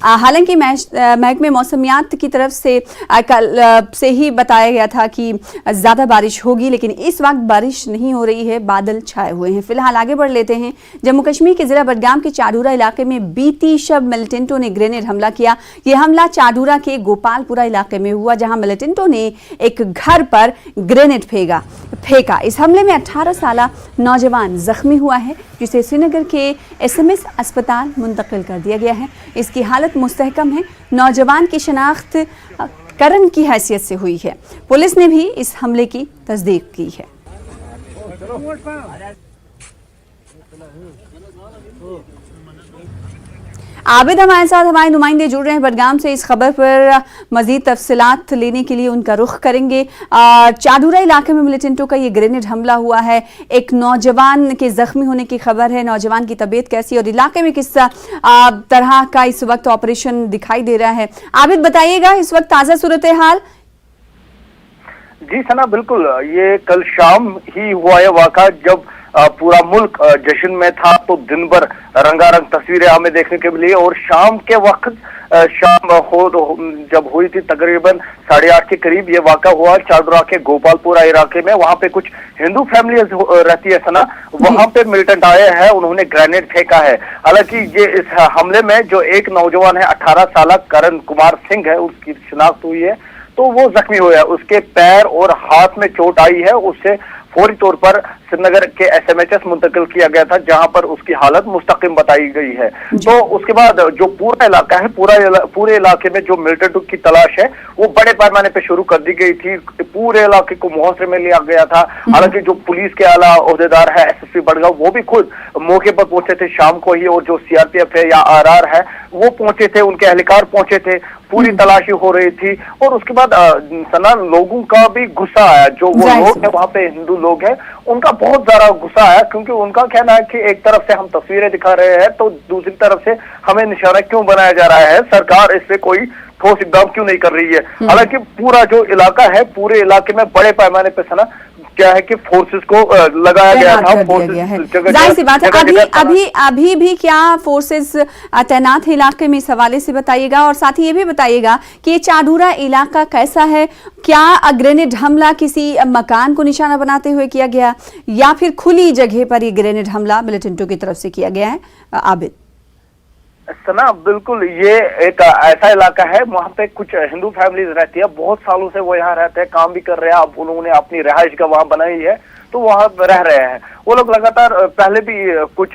हालांकि महकमे मौसमियात की तरफ से कल से ही बताया गया था कि ज़्यादा बारिश होगी, लेकिन इस वक्त बारिश नहीं हो रही है, बादल छाए हुए हैं। फिलहाल आगे बढ़ लेते हैं। जम्मू कश्मीर के ज़िला बडगाम के चाडूरा इलाके में बीती शब मिलिटेंटों ने ग्रेनेड हमला किया। ये हमला चाडूरा के गोपालपुरा इलाके में हुआ, जहां मिलिटेंटों ने एक घर पर ग्रेनेड फेंका। इस हमले में 18 साला नौजवान जख्मी हुआ है, जिसे श्रीनगर के SMS अस्पताल मुंतकिल कर दिया गया है। इसकी हालत मुस्तहकम है। नौजवान की शनाख्त करण की हैसियत से हुई है। पुलिस ने भी इस हमले की तस्दीक की है। आबिद हमारे साथ, हमारे नुमाइंदे जुड़ रहे हैं बडगाम से। इस खबर पर मजीद तफसीलात लेने के लिए उनका रुख करेंगे। चाडूरा इलाके में मिलिटेंटों का ये ग्रेनेड हमला हुआ है, एक नौजवान के जख्मी होने की खबर है। नौजवान की तबीयत कैसी और इलाके में किस तरह का इस वक्त ऑपरेशन दिखाई दे रहा है? आबिद बताइएगा इस वक्त ताज़ा सूरत हाल। जी सना, बिल्कुल ये कल शाम ही हुआ है वाक़ा, जब पूरा मुल्क जश्न में था, तो दिन भर रंगारंग तस्वीरें हमें देखने के मिली। और शाम के वक्त जब हुई थी तकरीबन 8:30 के करीब ये वाक़ा हुआ चाडूरा के गोपालपुरा इलाके में। वहां पे कुछ हिंदू फैमिलीज रहती है सना, वहां पे मिलिटेंट आए हैं, उन्होंने ग्रेनेड फेंका है। हालांकि ये इस हमले में जो एक नौजवान है 18 साल करण कुमार सिंह है, उसकी शिनाख्त हुई है, तो वो जख्मी हुआ है। उसके पैर और हाथ में चोट आई है, उससे फौरी तौर पर श्रीनगर के SMHS मुंतकिल किया गया था, जहां पर उसकी हालत मुस्तकिम बताई गई है। तो उसके बाद जो पूरा इलाका है, पूरे इलाके में जो मिलिटेंटों की तलाश है वो बड़े पैमाने पे शुरू कर दी गई थी। पूरे इलाके को मुहसरे में लिया गया था। हालांकि जो पुलिस के आला ओहदेदार है SSP बडगाम, वो भी खुद मौके पर पहुंचे थे शाम को ही, और जो CRPF है या RR है वो पहुंचे थे, उनके एहलकार पहुंचे थे। पूरी तलाशी हो रही थी। और उसके बाद सना लोगों का भी गुस्सा आया, जो वो लोग हैं वहां पे हिंदू लोग हैं, उनका बहुत ज्यादा गुस्सा आया, क्योंकि उनका कहना है कि एक तरफ से हम तस्वीरें दिखा रहे हैं तो दूसरी तरफ से हमें निशाना क्यों बनाया जा रहा है, सरकार इस पे कोई ठोस इकदाम क्यों नहीं कर रही है। हालांकि पूरा जो इलाका है, पूरे इलाके में बड़े पैमाने पे सना क्या है कि फोर्सेस को लगाया गया था। जाहिर सी बात है, अभी भी क्या फोर्सेस तैनात है इलाके में, इस हवाले से बताइएगा। और साथ ही ये भी बताइएगा कि ये चाडूरा इलाका कैसा है, क्या ग्रेनेड हमला किसी मकान को निशाना बनाते हुए किया गया या फिर खुली जगह पर ये ग्रेनेड हमला मिलिटेंटों की तरफ से किया गया है? आबिद सना, बिल्कुल ये एक ऐसा इलाका है, वहाँ पे कुछ हिंदू फैमिलीज रहती है, बहुत सालों से वो यहाँ रहते हैं, काम भी कर रहे हैं। अब उन्होंने अपनी रिहाइश का वहाँ बनाई है, तो वहाँ रह रहे हैं वो लोग लगातार। पहले भी कुछ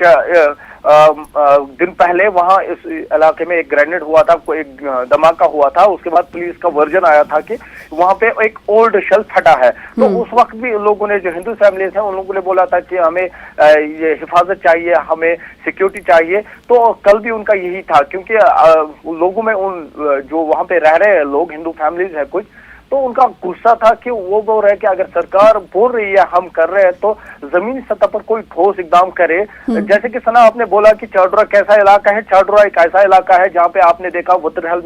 दिन पहले वहाँ इस इलाके में एक ग्रेनेड हुआ था, एक धमाका हुआ था। उसके बाद पुलिस का वर्जन आया था कि वहाँ पे एक ओल्ड शेल फटा है। तो उस वक्त भी लोगों ने, जो हिंदू फैमिलीज हैं, उन लोगों ने बोला था कि हमें ये हिफाजत चाहिए, हमें सिक्योरिटी चाहिए। तो कल भी उनका यही था, क्योंकि लोगों में उन जो वहाँ पे रह रहे हैं लोग, हिंदू फैमिलीज है कुछ, तो उनका गुस्सा था कि वो बोल रहे हैं कि अगर सरकार बोल रही है हम कर रहे हैं तो जमीनी सतह पर कोई ठोस इकदाम करे। जैसे कि सना आपने बोला कि चाडूरा कैसा इलाका है, चाडूरा एक ऐसा इलाका है जहाँ पे आपने देखा वत्रहल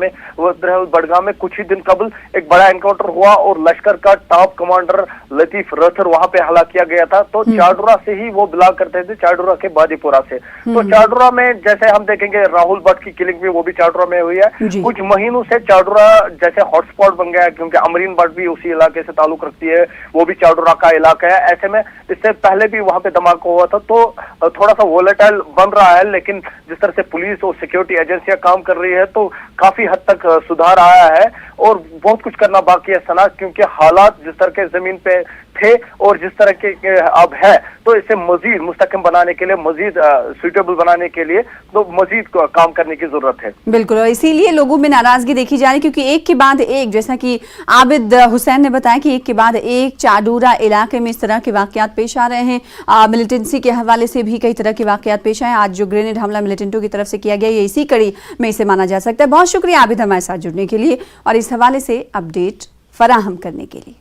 बडगाम में कुछ ही दिन कबल एक बड़ा एनकाउंटर हुआ और लश्कर का टॉप कमांडर लतीफ रथर वहां पे हलाक किया गया था। तो चाडूरा से ही वो बिलोंग करते थे, चाडूरा के बादीपुरा से। तो चाडूरा में जैसे हम देखेंगे राहुल भट्ट की किलिंग भी वो भी चाडूरा में हुई है। कुछ महीनों से चाडूरा जैसे हॉटस्पॉट बन गया है, क्योंकि अमरीन भट्ट भी उसी इलाके से ताल्लुक रखती है, वो भी चाडूरा का इलाका है। ऐसे में इससे पहले भी वहां पे धमाका हुआ था, तो थोड़ा सा वोलेटाइल बन रहा है। लेकिन जिस तरह से पुलिस और सिक्योरिटी एजेंसियां काम कर रही है, तो काफी हद तक सुधार आया है। और बहुत कुछ करना बाकी है सना, क्योंकि हालात जिस तरह के जमीन पे थे और जिस तरह के अब है, तो इसे मजीद मुस्तकम बनाने के लिए, मजीद सुटेबल बनाने के लिए तो मजीद काम करने की जरूरत है। बिल्कुल, और इसीलिए लोगों में नाराजगी देखी जा रही, क्योंकि एक के बाद एक, जैसा कि आबिद हुसैन ने बताया कि एक के बाद एक चाडूरा इलाके में इस तरह के वाकयात पेश आ रहे हैं। मिलिटेंसी के हवाले से भी कई तरह के वाकयात पेश आए। आज जो ग्रेनेड हमला मिलिटेंटों की तरफ से किया गया, ये इसी कड़ी में इसे माना जा सकता है। बहुत शुक्रिया आबिद हमारे साथ जुड़ने के लिए और इस हवाले से अपडेट फराहम करने के लिए।